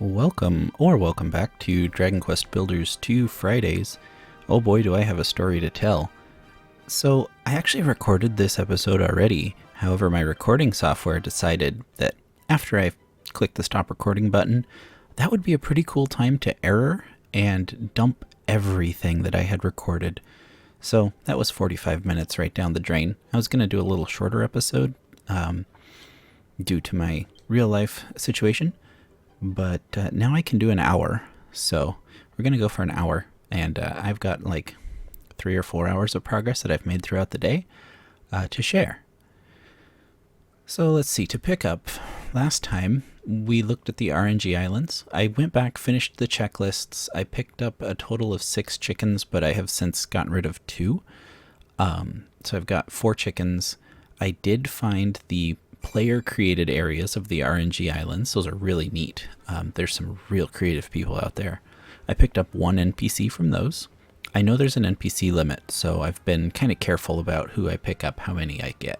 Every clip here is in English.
Welcome back to Dragon Quest Builders 2 Fridays. Oh boy, do I have a story to tell. So, I actually recorded this episode already. However, my recording software decided that after I click the stop recording button, that would be a pretty cool time to error and dump everything that I had recorded. So, that was 45 minutes right down the drain. I was going to do a little shorter episode due to my real life situation. But now I can do an hour, so we're going to go for an hour, and I've got like 3 or 4 hours of progress that I've made throughout the day to share. So let's see, to pick up, last time we looked at the RNG islands. I went back, finished the checklists. I picked up a total of 6 chickens, but I have since gotten rid of 2. So I've got 4 chickens. I did find the player created areas of the RNG islands. Those are really neat. There's some real creative people out there. I picked up 1 NPC from those. I know there's an NPC limit, so I've been kind of careful about who I pick up, how many I get.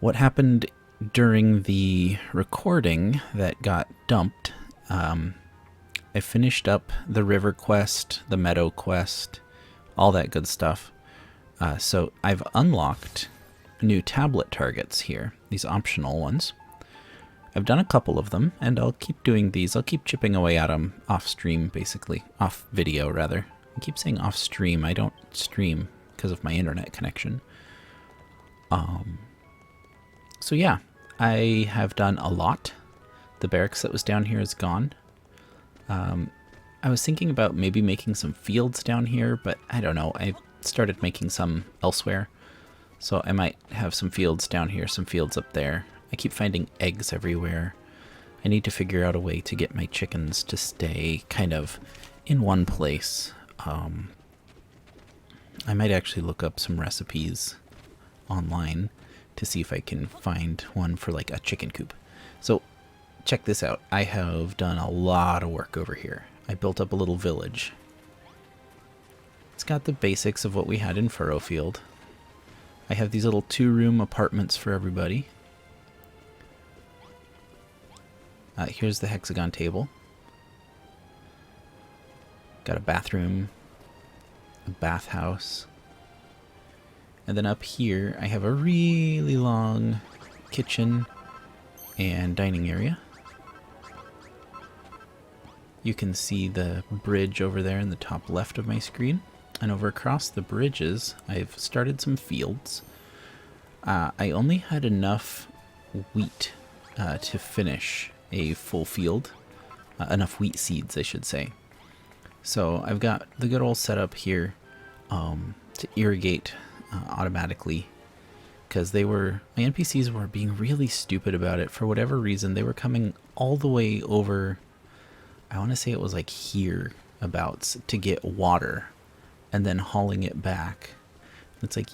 What happened during the recording that got dumped, I finished up the river quest, the meadow quest, all that good stuff. So I've unlocked new tablet targets here, these optional ones. I've done a couple of them, and I'll keep doing these. I'll keep chipping away at them off stream, basically. Off video, rather. I keep saying off stream. I don't stream because of my internet connection. So yeah, I have done a lot. The barracks that was down here is gone. I was thinking about maybe making some fields down here, but I don't know. I started making some elsewhere. So I might have some fields down here, some fields up there. I keep finding eggs everywhere. I need to figure out a way to get my chickens to stay kind of in one place. I might actually look up some recipes online to see if I can find one for like a chicken coop. So check this out. I have done a lot of work over here. I built up a little village. It's got the basics of what we had in Furrowfield. I have these little 2-room apartments for everybody. Here's the hexagon table. Got a bathroom, a bathhouse. And then up here, I have a really long kitchen and dining area. You can see the bridge over there in the top left of my screen. And over across the bridges, I've started some fields. I only had enough wheat to finish a full field. Enough wheat seeds, I should say. So I've got the good old setup here to irrigate automatically. Because my NPCs were being really stupid about it. For whatever reason, they were coming all the way over, I want to say it was like here, abouts, to get water. And then hauling it back. It's like,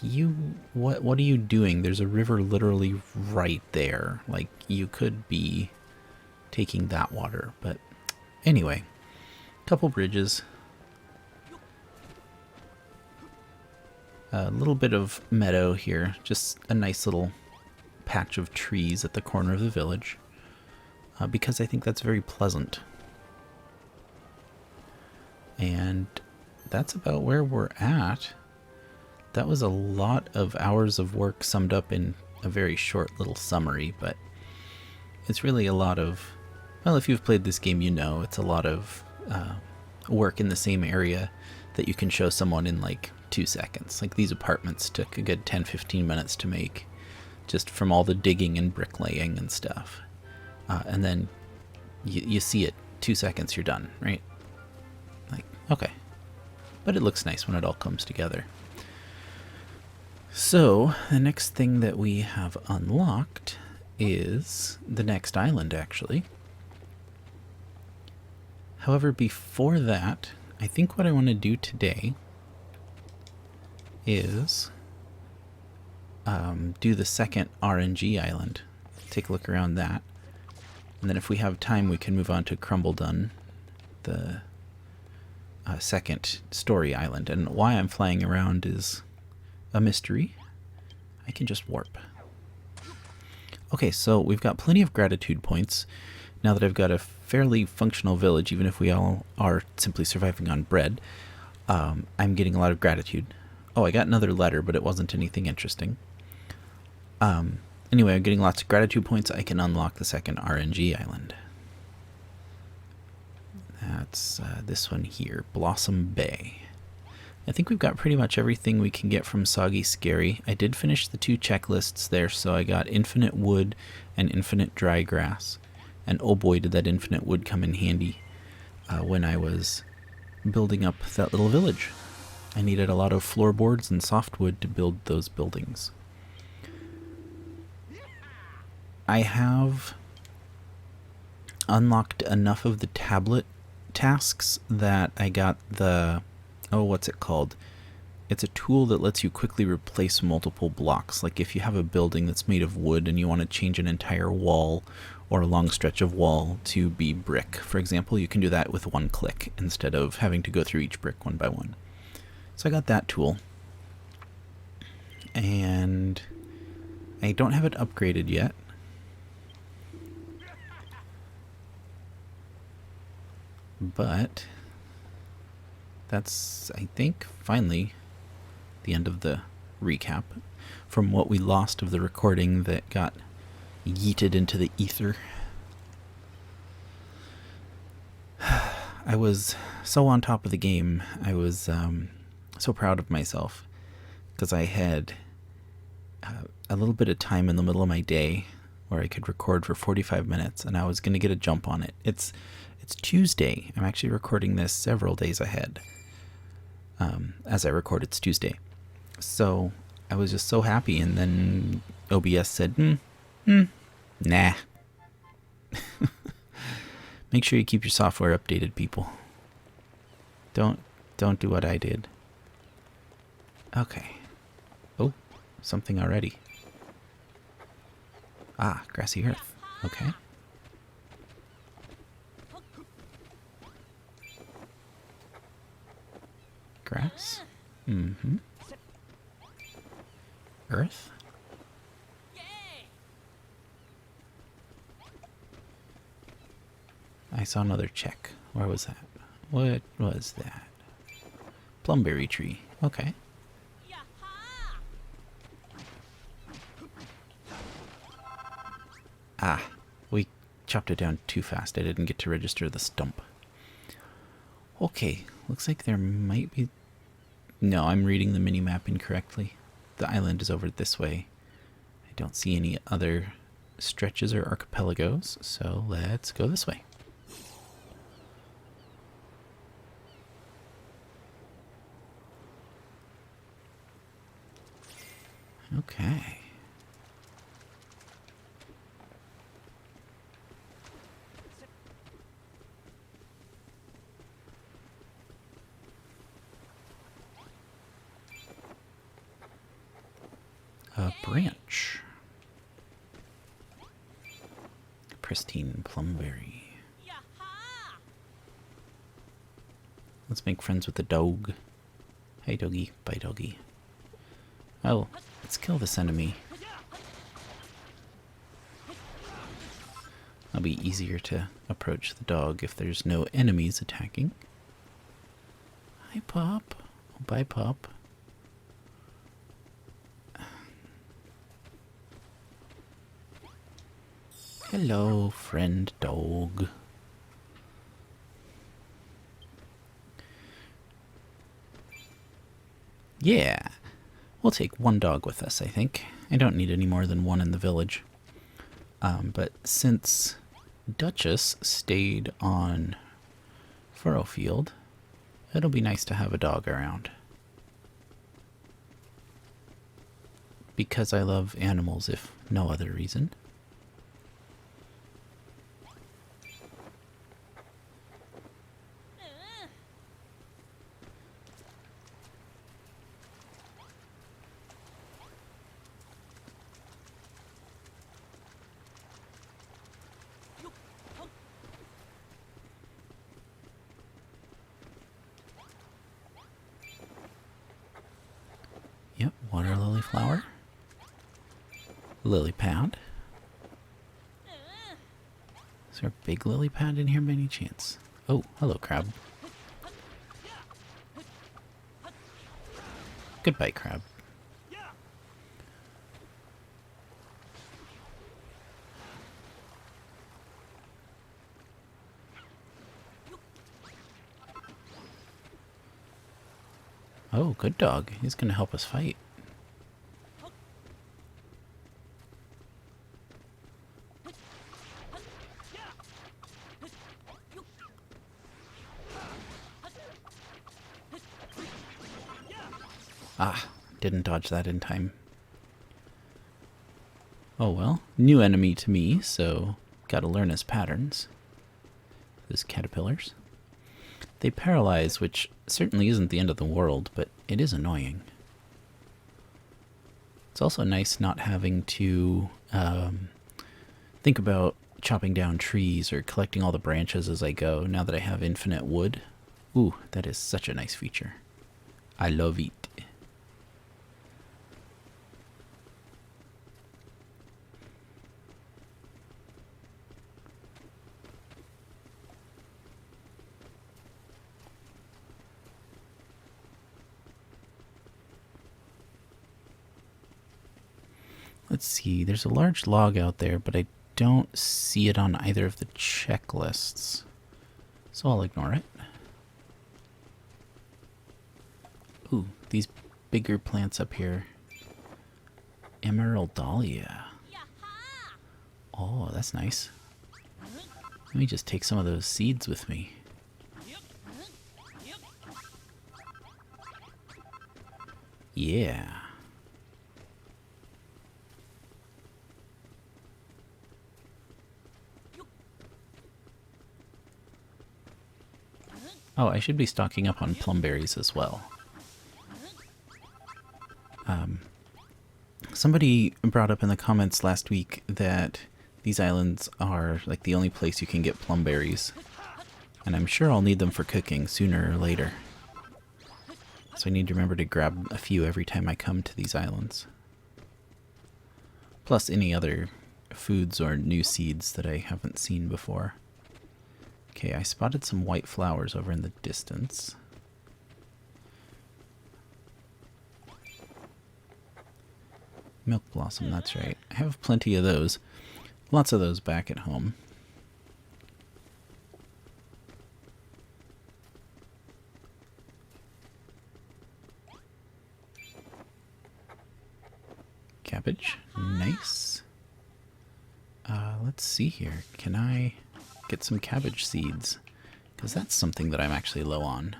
what are you doing? There's a river literally right there. Like, you could be taking that water. But anyway, couple bridges. A little bit of meadow here. Just a nice little patch of trees at the corner of the village. Because I think that's very pleasant. And that's about where we're at. That was a lot of hours of work summed up in a very short little summary, but it's really a lot of, well, if you've played this game, you know it's a lot of work in the same area that you can show someone in like 2 seconds. Like these apartments took a good 10-15 minutes to make, just from all the digging and bricklaying and stuff. And then you see it, 2 seconds, you're done, right? Like, okay. But it looks nice when it all comes together. So, the next thing that we have unlocked is the next island, actually. However, before that, I think what I want to do today is do the second RNG island. Take a look around that. And then if we have time, we can move on to Crumbledon, the second story island. And why I'm flying around is a mystery. I can just warp. Okay, so we've got plenty of gratitude points Now that I've got a fairly functional village, even if we all are simply surviving on bread, I'm getting a lot of gratitude. Oh, I got another letter, but it wasn't anything interesting. Anyway, I'm getting lots of gratitude points. I can unlock the second RNG island. That's this one here, Blossom Bay. I think we've got pretty much everything we can get from Soggy Scary. I did finish the 2 checklists there, so I got infinite wood and infinite dry grass. And oh boy, did that infinite wood come in handy when I was building up that little village. I needed a lot of floorboards and softwood to build those buildings. I have unlocked enough of the tablet tasks that I got the... oh, what's it called? It's a tool that lets you quickly replace multiple blocks. Like if you have a building that's made of wood and you want to change an entire wall or a long stretch of wall to be brick, for example, you can do that with one click instead of having to go through each brick one by one. So I got that tool. And I don't have it upgraded yet. But that's, I think, finally the end of the recap from what we lost of the recording that got yeeted into the ether. I was so on top of the game. I was so proud of myself because I had a little bit of time in the middle of my day where I could record for 45 minutes and I was going to get a jump on it. It's Tuesday. I'm actually recording this several days ahead. As I record, it's Tuesday. So I was just so happy, and then OBS said, nah. Make sure you keep your software updated, people. Don't do what I did. Okay. Oh, something already. Ah, grassy earth. Okay. Grass? Mm-hmm. Earth? I saw another check. Where was that? What was that? Plumberry tree. Okay. Ah, we chopped it down too fast. I didn't get to register the stump. Okay, looks like there might be... No, I'm reading the minimap incorrectly. The island is over this way. I don't see any other stretches or archipelagos, so let's go this way. Okay. A branch. Pristine plumberry. Let's make friends with the dog. Hey doggy, bye doggy. Oh, let's kill this enemy. It'll be easier to approach the dog if there's no enemies attacking. Hi, Pop. Oh, bye, Pop. Hello, friend dog. Yeah, we'll take one dog with us, I think. I don't need any more than one in the village. But since Duchess stayed on Furrowfield, it'll be nice to have a dog around. Because I love animals, if no other reason. Yep, water lily flower. Lily pad. Is there a big lily pad in here by any chance? Oh, hello, crab. Goodbye, crab. Oh, good dog. He's gonna help us fight. Ah, didn't dodge that in time. Oh well, new enemy to me, so gotta learn his patterns. Those caterpillars. They paralyze, which certainly isn't the end of the world, but it is annoying. It's also nice not having to think about chopping down trees or collecting all the branches as I go, now that I have infinite wood. Ooh, that is such a nice feature. I love it. Let's see, there's a large log out there, but I don't see it on either of the checklists. So I'll ignore it. Ooh, these bigger plants up here. Emerald Dahlia. Oh, that's nice. Let me just take some of those seeds with me. Yeah. Oh, I should be stocking up on plumberries as well. Somebody brought up in the comments last week that these islands are like the only place you can get plumberries. And I'm sure I'll need them for cooking sooner or later. So I need to remember to grab a few every time I come to these islands. Plus any other foods or new seeds that I haven't seen before. Okay, I spotted some white flowers over in the distance. Milk blossom, that's right. I have plenty of those. Lots of those back at home. Cabbage, nice. Let's see here. Can I get some cabbage seeds? Because that's something that I'm actually low on.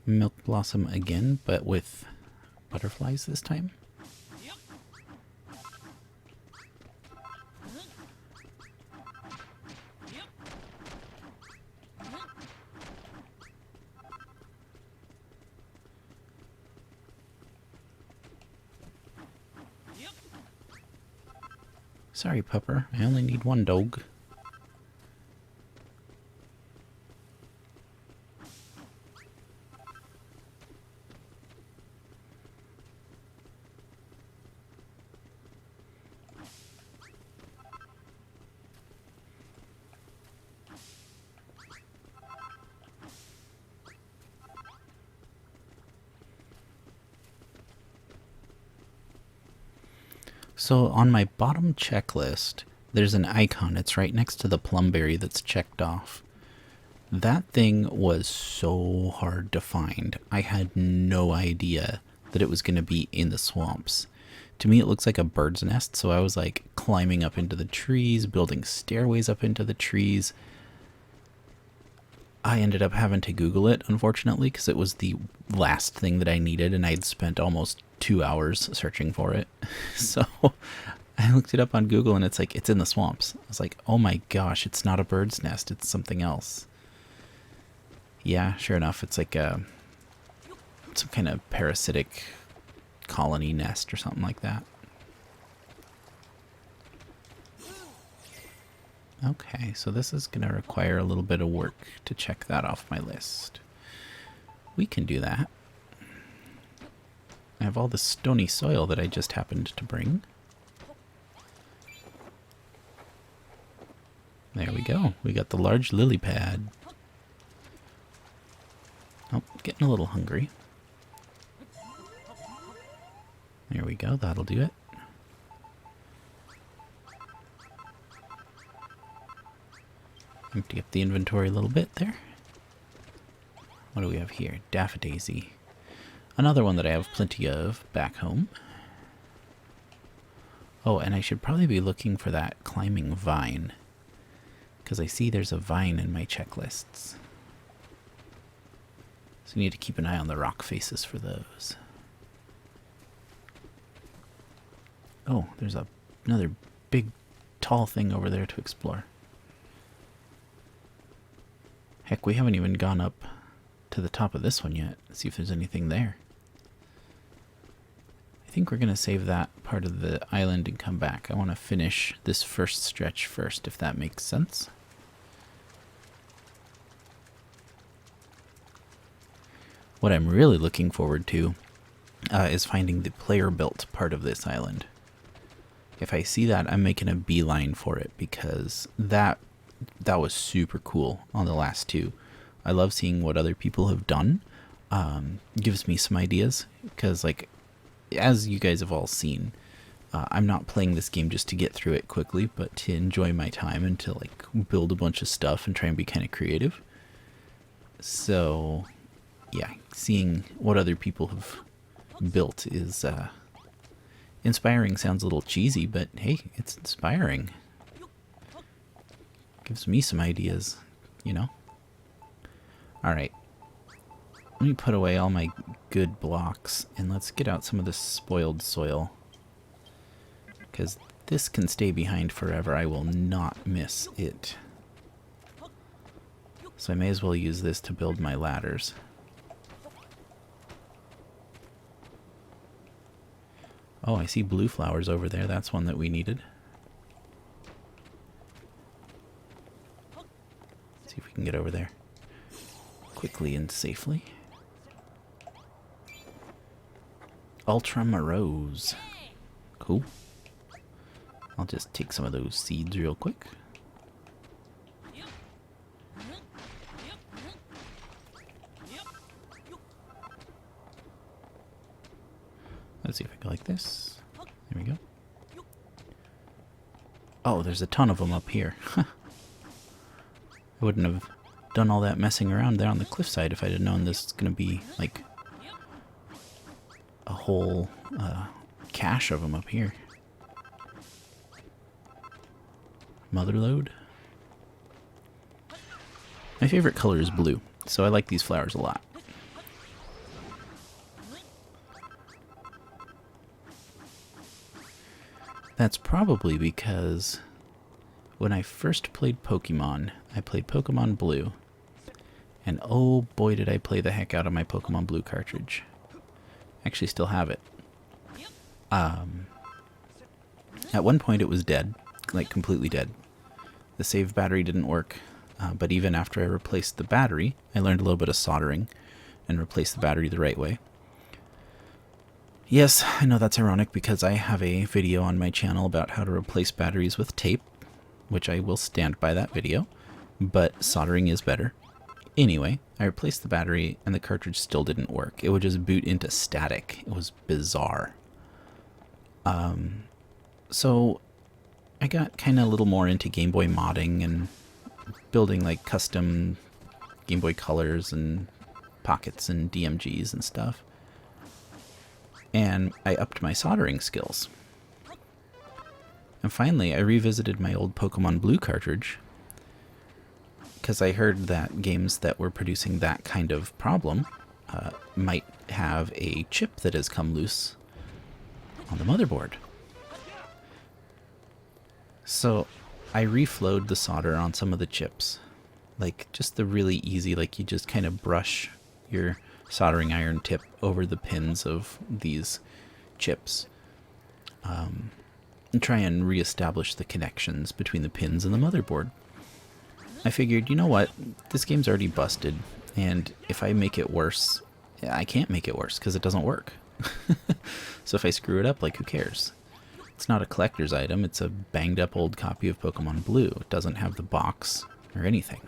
Milk blossom again, but with butterflies this time. Sorry, pupper. I only need one dog. So on my bottom checklist, there's an icon. It's right next to the plumberry that's checked off. That thing was so hard to find. I had no idea that it was going to be in the swamps. To me, it looks like a bird's nest, so I was like climbing up into the trees, building stairways up into the trees. I ended up having to Google it, unfortunately, because it was the last thing that I needed, and I'd spent almost 2 hours searching for it. So I looked it up on Google, and it's like, it's in the swamps. I was like, oh my gosh, it's not a bird's nest, it's something else. Yeah, sure enough, it's like some kind of parasitic colony nest or something like that. Okay, so this is going to require a little bit of work to check that off my list. We can do that. I have all the stony soil that I just happened to bring. There we go. We got the large lily pad. Oh, getting a little hungry. There we go. That'll do it. Empty up the inventory a little bit there. What do we have here? Daffodilly. Another one that I have plenty of back home. Oh, and I should probably be looking for that climbing vine, because I see there's a vine in my checklists. So you need to keep an eye on the rock faces for those. Oh, there's another big, tall thing over there to explore. Heck, we haven't even gone up to the top of this one yet. Let's see if there's anything there. I think we're going to save that part of the island and come back. I want to finish this first stretch first, if that makes sense. What I'm really looking forward to is finding the player-built part of this island. If I see that, I'm making a beeline for it, because that was super cool on the last two. I love seeing what other people have done. Gives me some ideas, because like, as you guys have all seen, I'm not playing this game just to get through it quickly, but to enjoy my time and to like build a bunch of stuff and try and be kind of creative. So yeah, seeing what other people have built is inspiring. Sounds a little cheesy, but hey, it's inspiring. Gives me some ideas, you know? Alright. Let me put away all my good blocks, and let's get out some of this spoiled soil. Because this can stay behind forever. I will not miss it. So I may as well use this to build my ladders. Oh, I see blue flowers over there. That's one that we needed. Let's see if we can get over there quickly and safely. Ultramarose. Cool. I'll just take some of those seeds real quick. Let's see if I can like this. There we go. Oh, there's a ton of them up here. I wouldn't have done all that messing around there on the cliffside if I'd have known this was going to be like a whole cache of them up here. Motherlode. My favorite color is blue, so I like these flowers a lot. That's probably because when I first played Pokemon, I played Pokemon Blue, and oh boy did I play the heck out of my Pokemon Blue cartridge. Actually still have it. At one point it was dead, like completely dead. The save battery didn't work, but even after I replaced the battery, I learned a little bit of soldering and replaced the battery the right way. Yes, I know that's ironic because I have a video on my channel about how to replace batteries with tape, which I will stand by that video, but soldering is better. Anyway, I replaced the battery and the cartridge still didn't work. It would just boot into static. It was bizarre. So I got kind of a little more into Game Boy modding and building like custom Game Boy colors and pockets and DMGs and stuff. And I upped my soldering skills. And finally, I revisited my old Pokemon Blue cartridge because I heard that games that were producing that kind of problem might have a chip that has come loose on the motherboard. So I reflowed the solder on some of the chips. Like just the really easy, like you just kind of brush your soldering iron tip over the pins of these chips and try and reestablish the connections between the pins and the motherboard. I figured, you know what, this game's already busted, and if I make it worse, I can't make it worse because it doesn't work. So if I screw it up, like, who cares? It's not a collector's item, it's a banged up old copy of Pokemon Blue. It doesn't have the box or anything.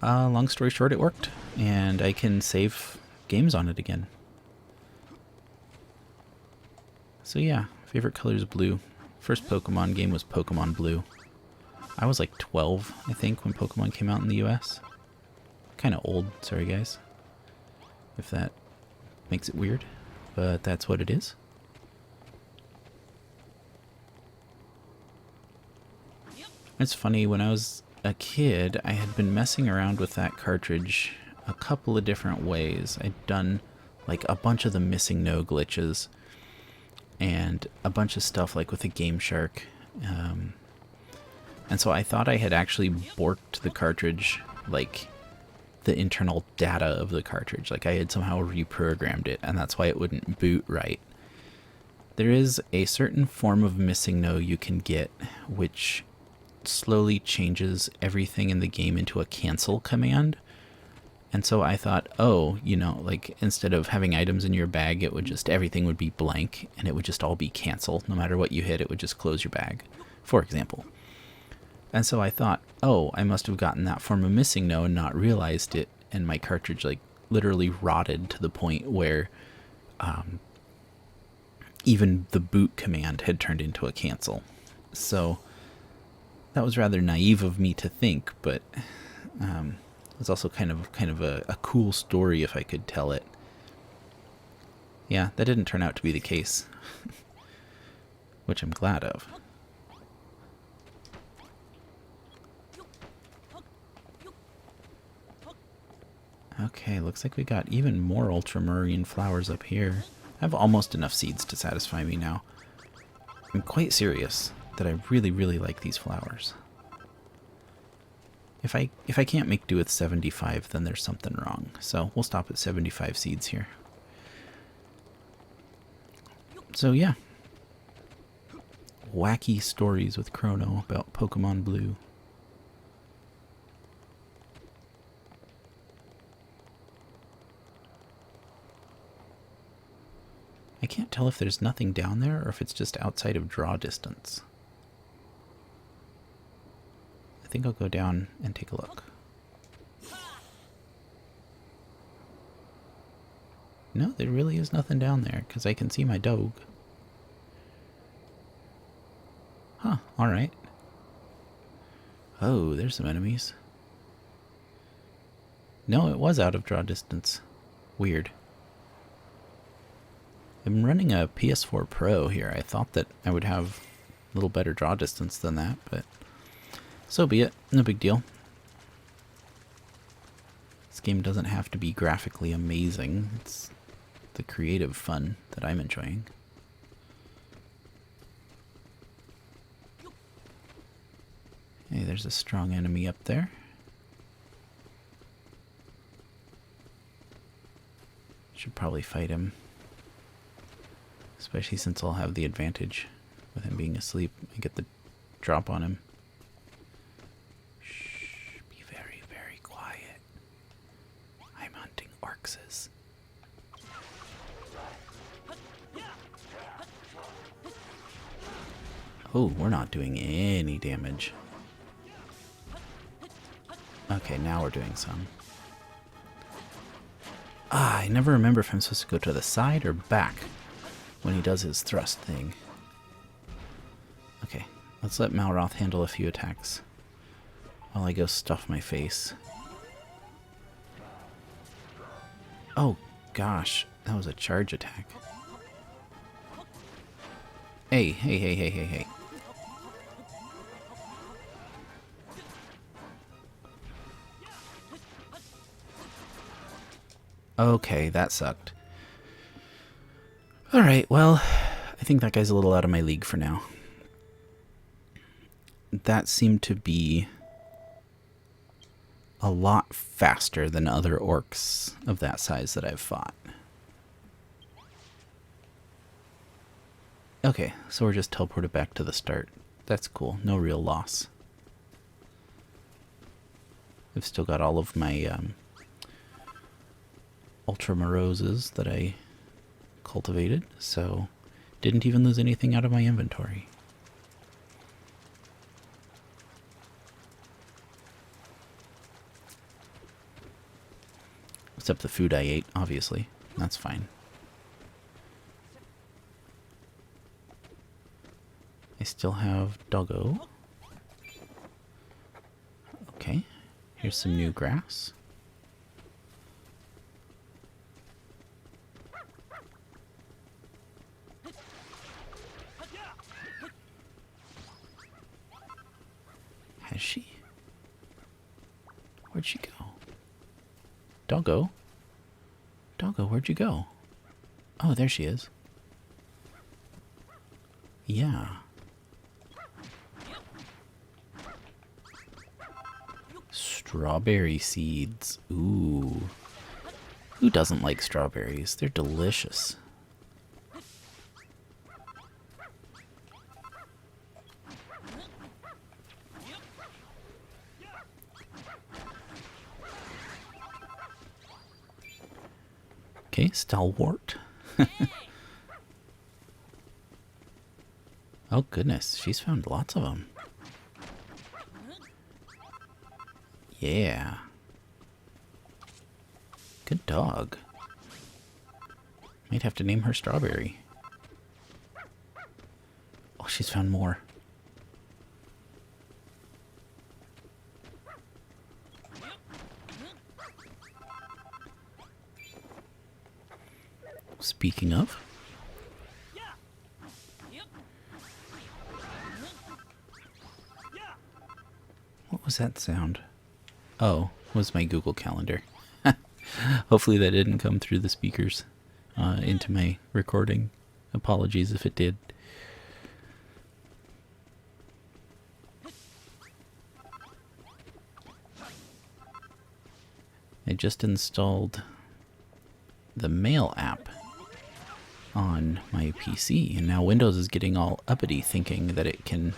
Long story short, it worked, and I can save games on it again. So yeah, favorite color is blue. First Pokemon game was Pokemon Blue. I was like 12, I think, when Pokemon came out in the US. Kind of old, sorry guys, if that makes it weird, but that's what it is. It's funny, when I was a kid, I had been messing around with that cartridge a couple of different ways. I'd done like a bunch of the missing no glitches and a bunch of stuff like with a Game Shark. And so I thought I had actually borked the cartridge, like the internal data of the cartridge. Like I had somehow reprogrammed it, and that's why it wouldn't boot right. There is a certain form of missing no you can get, which slowly changes everything in the game into a cancel command. And so I thought, oh, you know, like instead of having items in your bag, it would just, everything would be blank and it would just all be cancel. No matter what you hit, it would just close your bag, for example. And so I thought, oh, I must have gotten that form of missing no and not realized it. And my cartridge like literally rotted to the point where even the boot command had turned into a cancel. So that was rather naive of me to think, but it was also kind of a cool story if I could tell it. Yeah, that didn't turn out to be the case, which I'm glad of. Okay, looks like we got even more ultramarine flowers up here. I have almost enough seeds to satisfy me now. I'm quite serious that I really, really like these flowers. If I can't make do with 75, then there's something wrong. So we'll stop at 75 seeds here. So yeah. Wacky stories with Chrono about Pokemon Blue. I can't tell if there's nothing down there or if it's just outside of draw distance. I think I'll go down and take a look. No, there really is nothing down there because I can see my dog. Huh, alright. Oh, there's some enemies. No, it was out of draw distance. Weird. I'm running a PS4 Pro here. I thought that I would have a little better draw distance than that, but so be it. No big deal. This game doesn't have to be graphically amazing. It's the creative fun that I'm enjoying. Hey, there's a strong enemy up there. Should probably fight him. Especially since I'll have the advantage with him being asleep. I get the drop on him. Shh, be very, very quiet. I'm hunting Orcses. Oh, we're not doing any damage. Okay, now we're doing some. I never remember if I'm supposed to go to the side or back when he does his thrust thing. Okay, let's let Malroth handle a few attacks while I go stuff my face. Oh gosh, that was a charge attack. Hey, hey, hey, hey, hey, hey. Okay, that sucked. Alright, well, I think that guy's a little out of my league for now. That seemed to be a lot faster than other orcs of that size that I've fought. Okay, so we're just teleported back to the start. That's cool, no real loss. I've still got all of my Ultramaroses that I cultivated, so didn't even lose anything out of my inventory. Except the food I ate, obviously. That's fine. I still have doggo. Okay, here's some new grass. Has she? Where'd she go? Doggo? Doggo, where'd you go? Oh, there she is. Yeah. Strawberry seeds. Ooh. Who doesn't like strawberries? They're delicious. Okay, stalwart. Oh goodness, she's found lots of them. Yeah. Good dog. Might have to name her Strawberry. Oh, she's found more. Speaking of, what was that sound? Oh, it was my Google Calendar. Hopefully that didn't come through the speakers into my recording. Apologies if it did. I just installed the Mail app on my PC, and now Windows is getting all uppity thinking that it can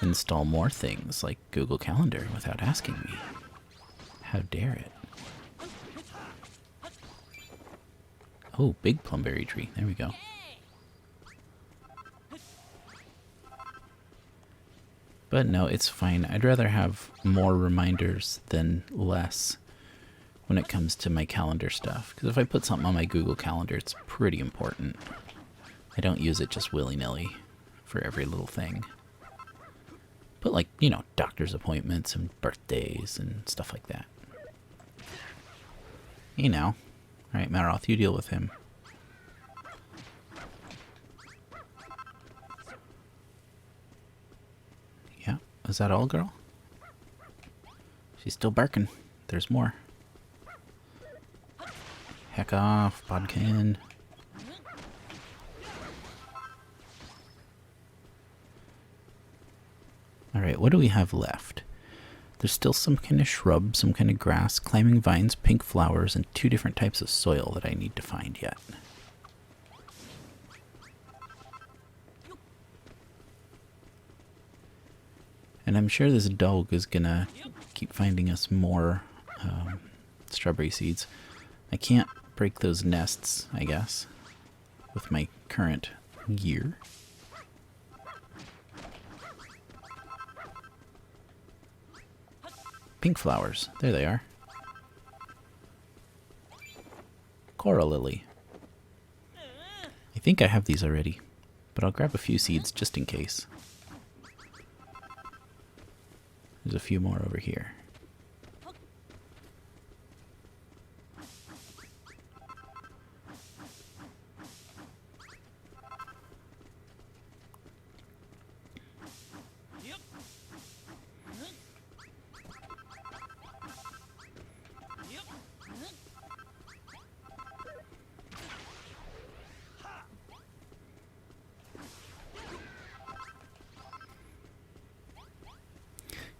install more things like Google Calendar without asking me. How dare it? Oh, big plumberry tree. There we go. But no, it's fine. I'd rather have more reminders than less when it comes to my calendar stuff. Because if I put something on my Google Calendar, it's pretty important. I don't use it just willy-nilly for every little thing. But like, you know, doctor's appointments and birthdays and stuff like that. You know. Alright, Maroth, you deal with him. Yeah, is that all, girl? She's still barking. There's more. Heck off, Bodkin. Alright, what do we have left? There's still some kind of shrub, some kind of grass, climbing vines, pink flowers, and 2 different types of soil that I need to find yet. And I'm sure this dog is gonna keep finding us more strawberry seeds. I can't break those nests, I guess, with my current gear. Pink flowers. There they are. Coral lily. I think I have these already, but I'll grab a few seeds just in case. There's a few more over here.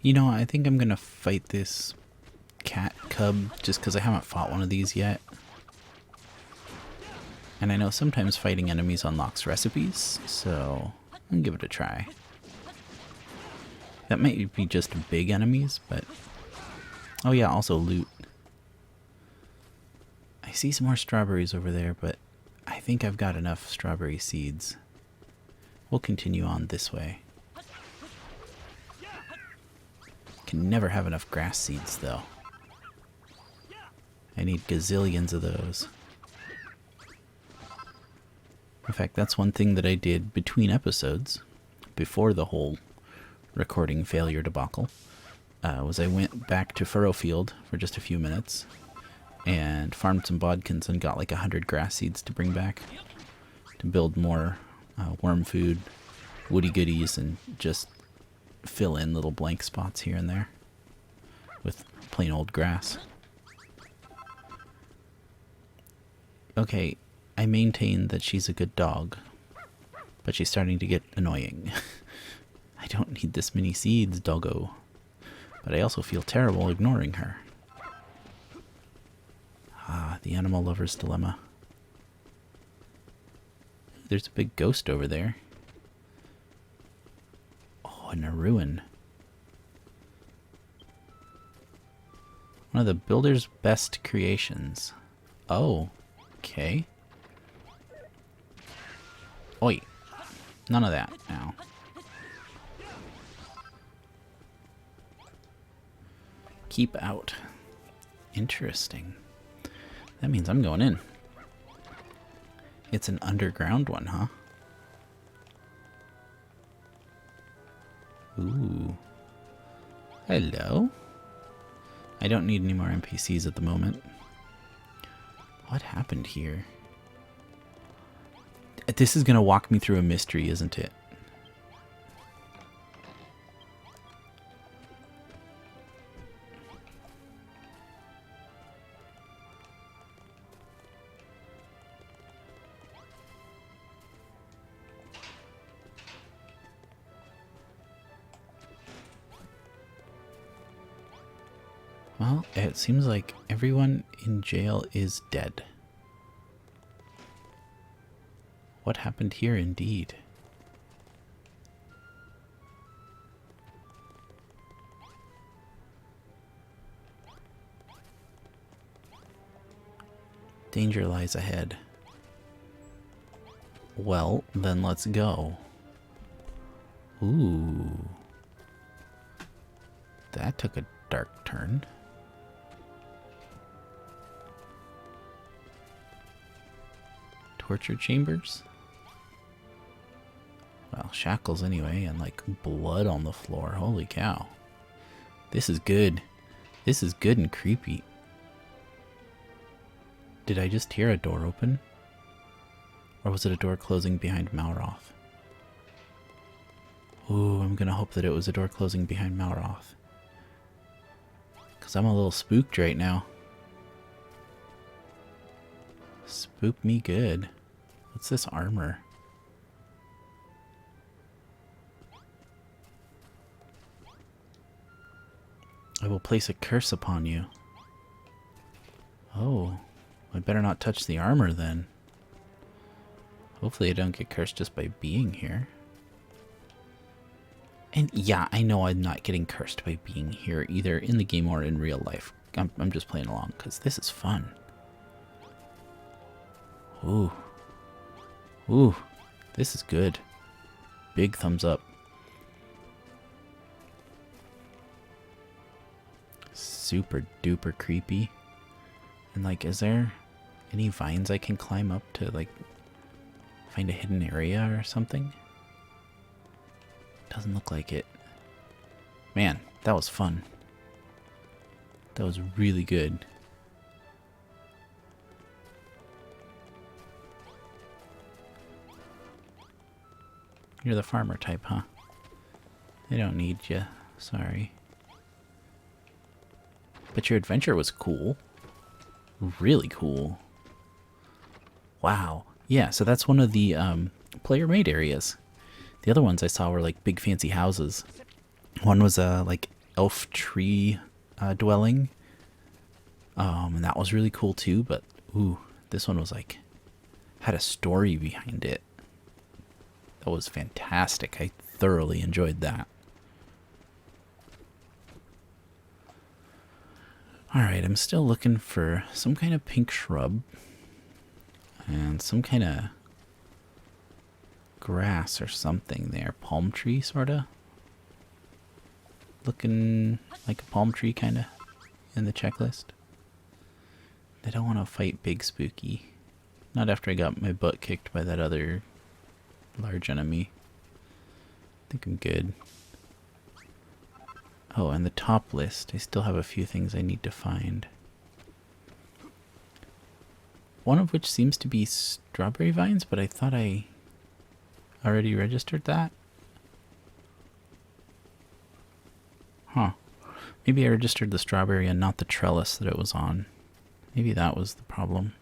You know, I think I'm gonna fight this cat cub just because I haven't fought one of these yet. And I know sometimes fighting enemies unlocks recipes, so I'll give it a try. That might be just big enemies, but... Oh yeah, also loot. I see some more strawberries over there, but I think I've got enough strawberry seeds. We'll continue on this way. Can never have enough grass seeds, though. I need gazillions of those. In fact, that's one thing that I did between episodes, before the whole recording failure debacle, was I went back to Furrowfield for just a few minutes and farmed some bodkins and got like 100 grass seeds to bring back to build more worm food, woody goodies, and just fill in little blank spots here and there with plain old grass. Okay, I maintain that she's a good dog, but she's starting to get annoying. I don't need this many seeds, doggo. But I also feel terrible ignoring her. Ah, the animal lover's dilemma. There's a big ghost over there. Oh, and a ruin. One of the builder's best creations. Oh, okay. Oi. None of that now. Keep out. Interesting. That means I'm going in. It's an underground one, huh? Ooh. Hello. I don't need any more NPCs at the moment. What happened here? This is going to walk me through a mystery, isn't it? Well, it seems like everyone in jail is dead. What happened here indeed? Danger lies ahead. Well, then let's go. Ooh. That took a dark turn. Torture chambers? Well, shackles anyway, and like blood on the floor. Holy cow. This is good. This is good and creepy. Did I just hear a door open? Or was it a door closing behind Malroth? Ooh, I'm gonna hope that it was a door closing behind Malroth. Because I'm a little spooked right now. Spook me good. What's this armor? I will place a curse upon you. Oh, I better not touch the armor then. Hopefully I don't get cursed just by being here. And yeah, I know I'm not getting cursed by being here, either in the game or in real life. I'm just playing along, because this is fun. Ooh. Ooh. This is good. Big thumbs up. Super duper creepy. And like, is there any vines I can climb up to like find a hidden area or something? Doesn't look like it. Man, that was fun. That was really good. You're the farmer type, huh? They don't need you. Sorry. But your adventure was cool. Really cool. Wow. Yeah, so that's one of the player-made areas. The other ones I saw were like big fancy houses. One was a like elf tree dwelling. And that was really cool too, but ooh, this one was like had a story behind it. That was fantastic. I thoroughly enjoyed that. Alright, I'm still looking for some kind of pink shrub and some kind of grass or something there. Palm tree, sort of. Looking like a palm tree, kind of, in the checklist. I don't want to fight Big Spooky. Not after I got my butt kicked by that other large enemy. I think I'm good. Oh, and the top list. I still have a few things I need to find. One of which seems to be strawberry vines, but I thought I already registered that. Huh. Maybe I registered the strawberry and not the trellis that it was on. Maybe that was the problem.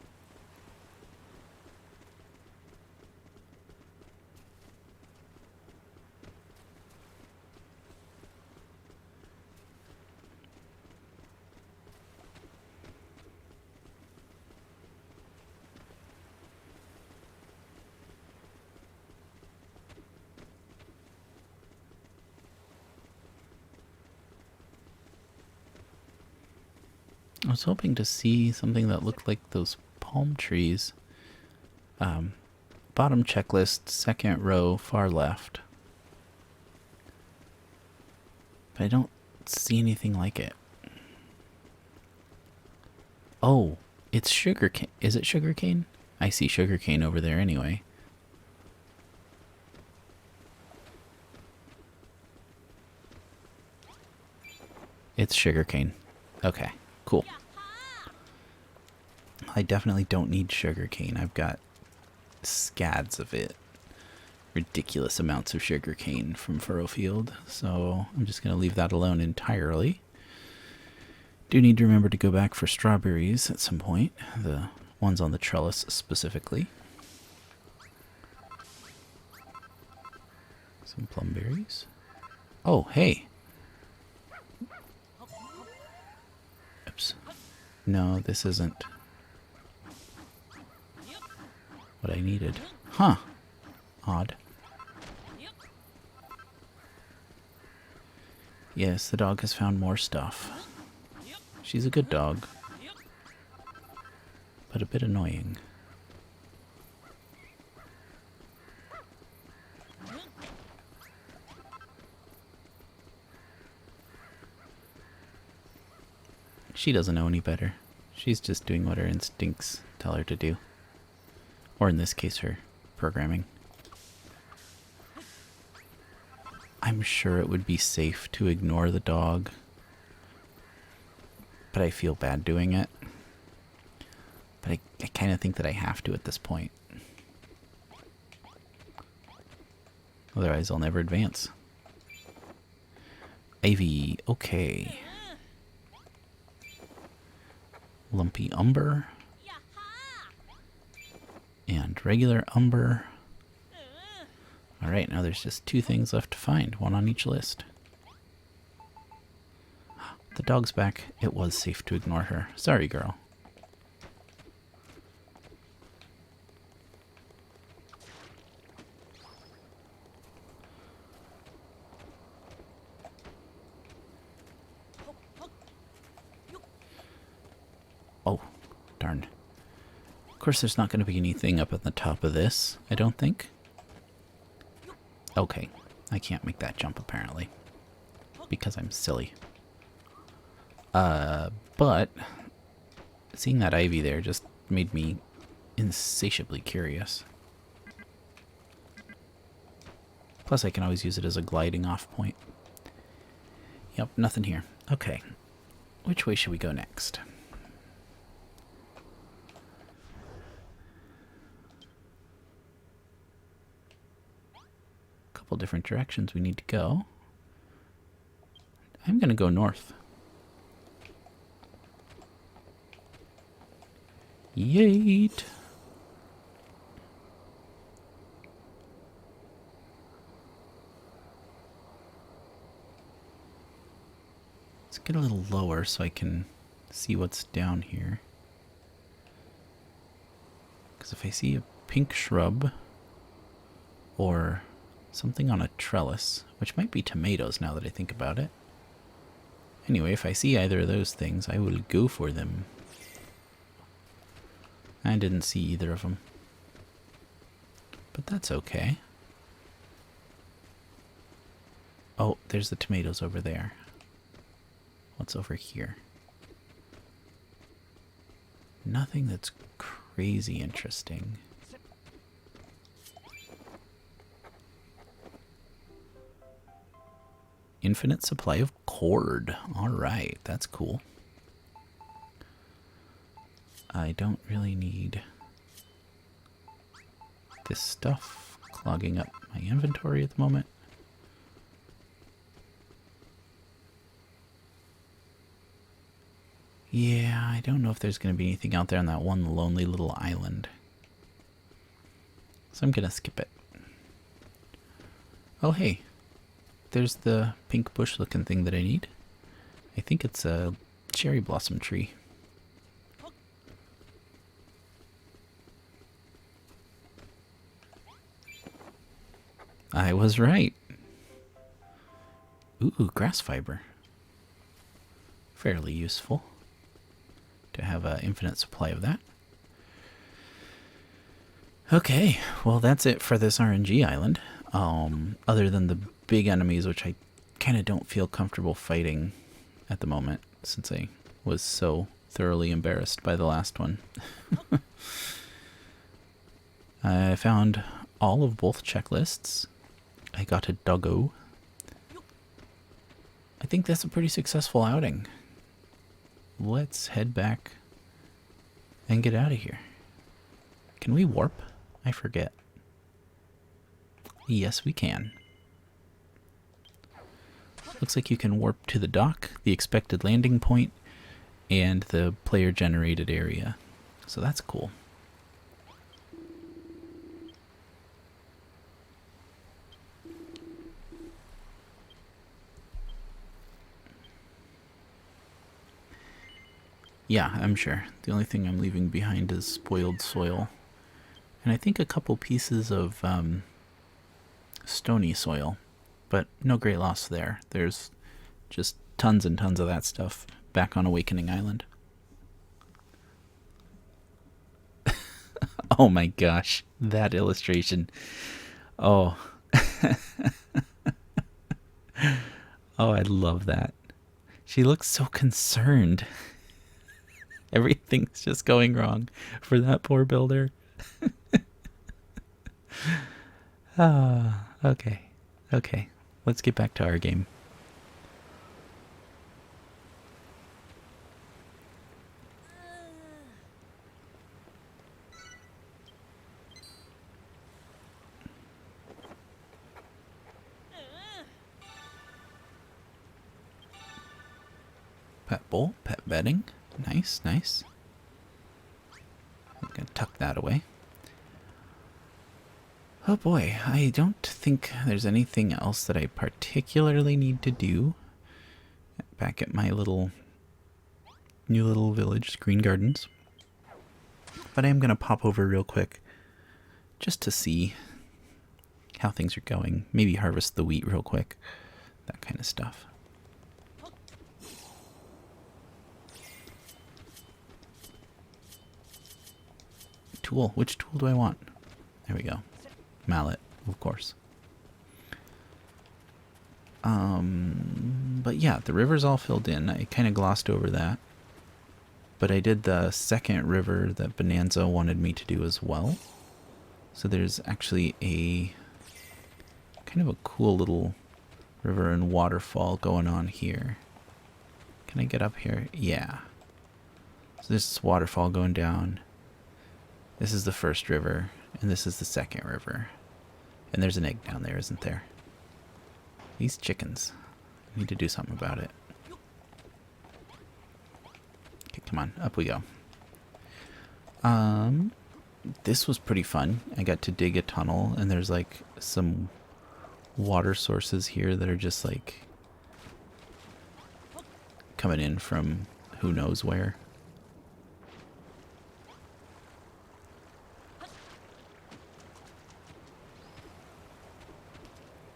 I was hoping to see something that looked like those palm trees. Bottom checklist, second row, far left. But I don't see anything like it. Oh, it's sugarcane. Is it sugarcane? I see sugarcane over there anyway. It's sugarcane. Okay, cool. I definitely don't need sugarcane. I've got scads of it. Ridiculous amounts of sugarcane from Furrowfield, so I'm just going to leave that alone entirely. Do need to remember to go back for strawberries at some point, the ones on the trellis specifically. Some plumberries. Oh, hey! Oops. No, this isn't what I needed. Huh. Odd. Yes, the dog has found more stuff. She's a good dog, but a bit annoying. She doesn't know any better. She's just doing what her instincts tell her to do. Or in this case, her programming. I'm sure it would be safe to ignore the dog, but I feel bad doing it. But I kind of think that I have to at this point. Otherwise, I'll never advance. Ivy, okay. Lumpy umber. And regular umber. Alright, now there's just two things left to find, one on each list. The dog's back. It was safe to ignore her. Sorry, girl. Oh, darn. Of course, there's not going to be anything up at the top of this, I don't think. Okay, I can't make that jump apparently, because I'm silly. But seeing that ivy there just made me insatiably curious. Plus I can always use it as a gliding off point. Yep, nothing here. Okay, which way should we go next? Couple different directions we need to go. I'm gonna go north. Yeet! Let's get a little lower so I can see what's down here. Because if I see a pink shrub or something on a trellis, which might be tomatoes now that I think about it. Anyway, if I see either of those things, I will go for them. I didn't see either of them. But that's okay. Oh, there's the tomatoes over there. What's over here? Nothing that's crazy interesting. Infinite supply of cord. Alright, that's cool. I don't really need this stuff clogging up my inventory at the moment. Yeah, I don't know if there's going to be anything out there on that one lonely little island. So I'm going to skip it. Oh, hey. There's the pink bush looking thing that I need. I think it's a cherry blossom tree. I was right. Ooh, grass fiber. Fairly useful to have an infinite supply of that. Okay, well that's it for this RNG island. Other than the big enemies, which I kind of don't feel comfortable fighting at the moment, since I was so thoroughly embarrassed by the last one. I found all of both checklists. I got a doggo. I think that's a pretty successful outing. Let's head back and get out of here. Can we warp? I forget. Yes, we can. Looks like you can warp to the dock, the expected landing point, and the player-generated area. So that's cool. Yeah, I'm sure. The only thing I'm leaving behind is spoiled soil. And I think a couple pieces of stony soil. But no great loss there. There's just tons and tons of that stuff back on Awakening Island. Oh my gosh, that illustration. Oh. Oh, I love that. She looks so concerned. Everything's just going wrong for that poor builder. Ah, okay. Okay, let's get back to our game. Pet bowl, pet bedding. Nice, nice. I'm gonna tuck that away. Oh boy, I don't think there's anything else that I particularly need to do. Back at my new little village, Green Gardens. But I am gonna pop over real quick just to see how things are going. Maybe harvest the wheat real quick. That kind of stuff. Tool. Which tool do I want? There we go. Mallet, of course. But yeah, the river's all filled in. I kind of glossed over that. But I did the second river that Bonanza wanted me to do as well. So there's actually a kind of a cool little river and waterfall going on here. Can I get up here? Yeah. So this is waterfall going down. This is the first river, and this is the second river. And there's an egg down there, isn't there? These chickens. I need to do something about it. Okay, come on, up we go. This was pretty fun. I got to dig a tunnel, and there's like some water sources here that are just like coming in from who knows where.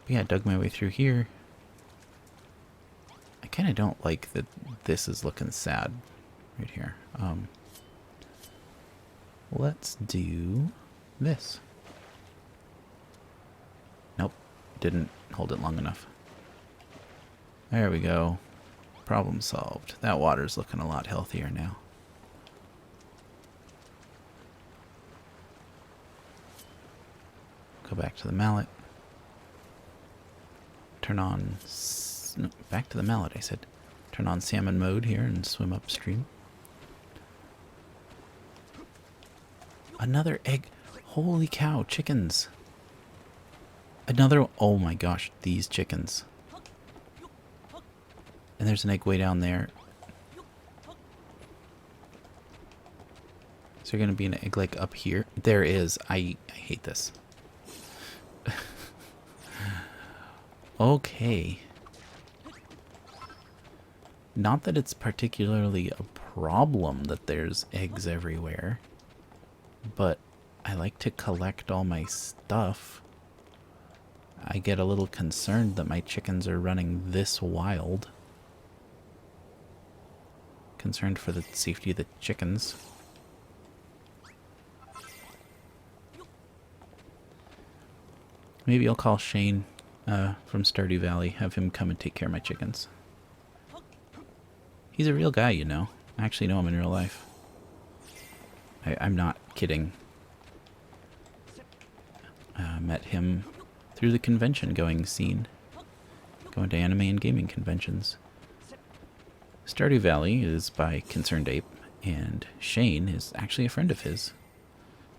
But yeah, I dug my way through here. I kind kind of don't like that this is looking sad right here. Let's do this. Nope, didn't hold it long enough. There we go. Problem solved. That water's looking a lot healthier now. Go back to the mallet. Turn on... No, back to the mallet, I said. Turn on salmon mode here and swim upstream. Another egg. Holy cow, chickens. Another... Oh my gosh, these chickens. And there's an egg way down there. Is there going to be an egg like up here? There is. I hate this. Okay. Not that it's particularly a problem that there's eggs everywhere, but I like to collect all my stuff. I get a little concerned that my chickens are running this wild. Concerned for the safety of the chickens. Maybe I'll call Shane from Stardew Valley, have him come and take care of my chickens. He's a real guy, you know. I actually know him in real life. I'm not kidding. Met him through the convention going scene. Going to anime and gaming conventions. Stardew Valley is by Concerned Ape, and Shane is actually a friend of his.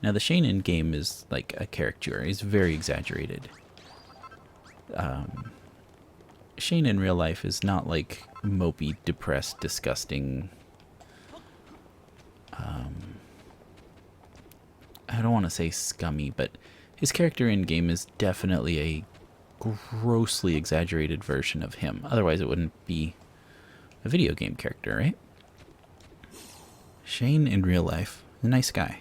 Now, the Shane in-game is like a caricature. He's very exaggerated. Shane in real life is not like mopey, depressed, disgusting... I don't want to say scummy, but his character in-game is definitely a grossly exaggerated version of him. Otherwise, it wouldn't be a video game character, right? Shane in real life, a nice guy.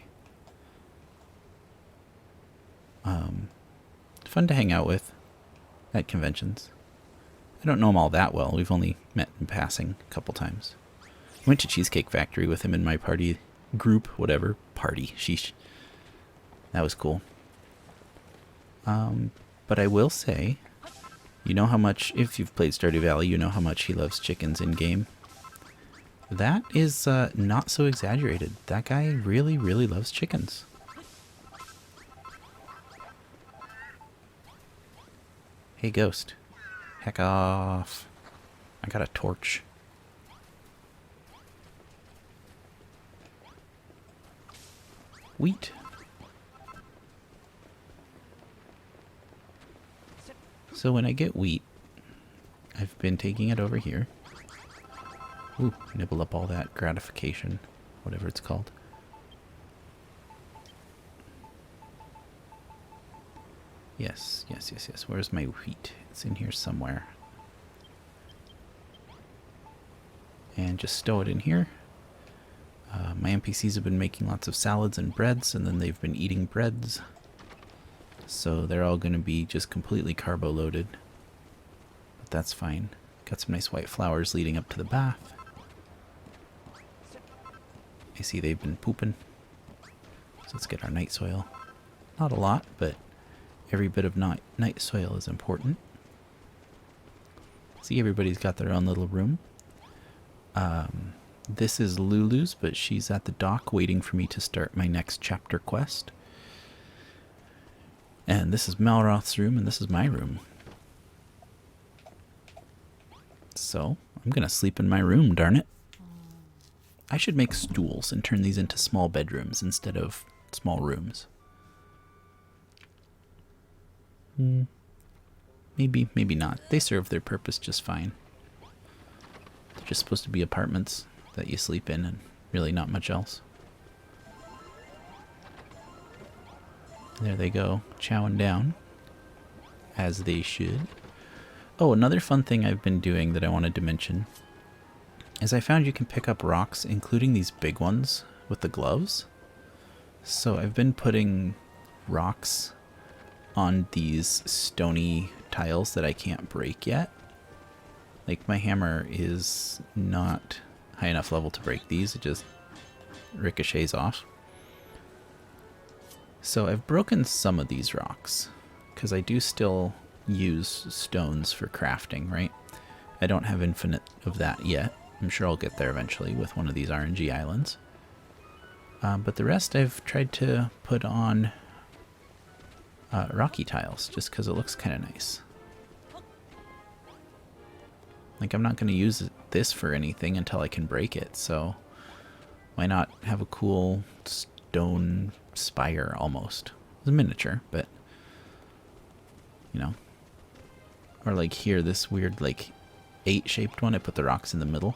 Fun to hang out with at conventions. I don't know him all that well. We've only met in passing a couple times. Went to Cheesecake Factory with him in my party group, whatever. Party, sheesh. That was cool. But I will say, you know how much, if you've played Stardew Valley, you know how much he loves chickens in-game. That is not so exaggerated. That guy really, really loves chickens. Hey, ghost. Heck off. I got a torch. Wheat. So when I get wheat, I've been taking it over here. Ooh, nibble up all that gratification, whatever it's called. Yes, yes, yes, yes. Where's my wheat? It's in here somewhere. And just stow it in here. My NPCs have been making lots of salads and breads, and then they've been eating breads. So they're all going to be just completely carbo loaded. But that's fine. Got some nice white flowers leading up to the bath. I see they've been pooping. So let's get our night soil. Not a lot, but every bit of night soil is important. See, everybody's got their own little room. This is Lulu's, but she's at the dock waiting for me to start my next chapter quest. And this is Malroth's room, and this is my room. So, I'm gonna sleep in my room, darn it. I should make stools and turn these into small bedrooms instead of small rooms. Maybe, maybe not. They serve their purpose just fine. They're just supposed to be apartments that you sleep in and really not much else. There they go, chowing down, as they should. Oh, another fun thing I've been doing that I wanted to mention is I found you can pick up rocks, including these big ones, with the gloves. So I've been putting rocks on these stony tiles that I can't break yet. Like, my hammer is not high enough level to break these. It just ricochets off. So I've broken some of these rocks, because I do still use stones for crafting, right? I don't have infinite of that yet. I'm sure I'll get there eventually with one of these RNG islands. But the rest I've tried to put on rocky tiles, just because it looks kind of nice. Like, I'm not going to use this for anything until I can break it, so why not have a cool stone spire almost? It's a miniature, but, you know. Or like here, this weird like 8-shaped one, I put the rocks in the middle.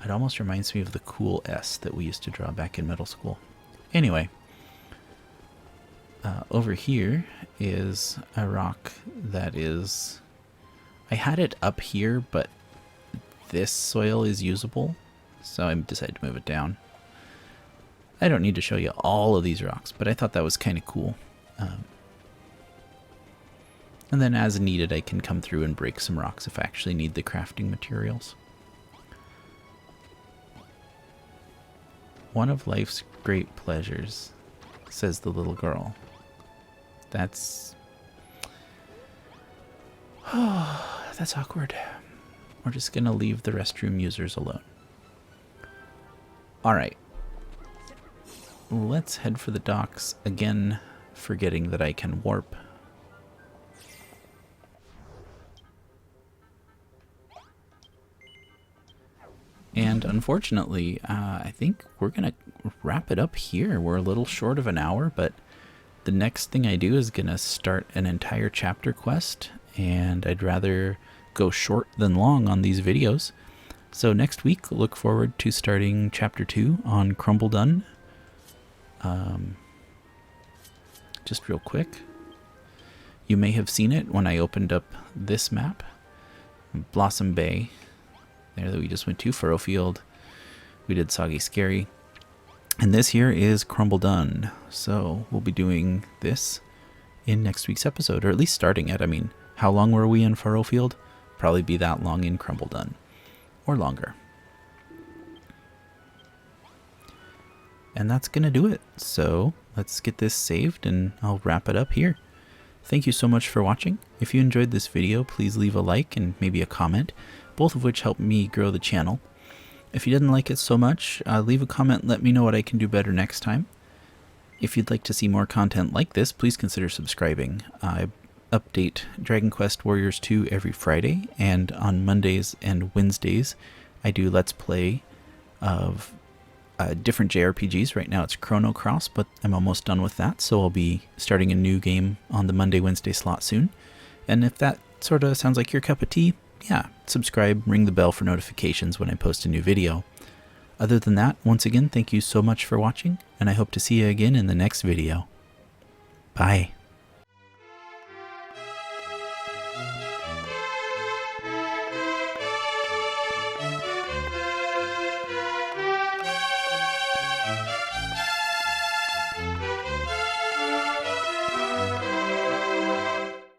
It almost reminds me of the cool S that we used to draw back in middle school. Anyway, over here is a rock that is... I had it up here, but this soil is usable, so I decided to move it down. I don't need to show you all of these rocks, but I thought that was kind of cool. And then as needed, I can come through and break some rocks if I actually need the crafting materials. One of life's great pleasures, says the little girl. That's... Oh, that's awkward. We're just gonna leave the restroom users alone. Alright. Let's head for the docks, again forgetting that I can warp. And unfortunately, I think we're going to wrap it up here. We're a little short of an hour, but the next thing I do is going to start an entire chapter quest, and I'd rather go short than long on these videos. So next week, look forward to starting chapter 2 on Crumbledun. Just real quick, you may have seen it when I opened up this map, Blossom Bay. There that we just went to, Furrowfield. We did Soggy Scary. And this here is Crumbledun. So we'll be doing this in next week's episode, or at least starting it. I mean, how long were we in Furrowfield? Probably be that long in Crumbledun. Or longer. And that's going to do it. So let's get this saved and I'll wrap it up here. Thank you so much for watching. If you enjoyed this video, please leave a like and maybe a comment, both of which help me grow the channel. If you didn't like it so much, leave a comment, let me know what I can do better next time. If you'd like to see more content like this, please consider subscribing. I update Dragon Quest Warriors 2 every Friday, and on Mondays and Wednesdays I do Let's Play of different JRPGs. Right now it's Chrono Cross, but I'm almost done with that, so I'll be starting a new game on the Monday-Wednesday slot soon. And if that sort of sounds like your cup of tea, yeah, subscribe, ring the bell for notifications when I post a new video. Other than that, once again, thank you so much for watching, and I hope to see you again in the next video. Bye.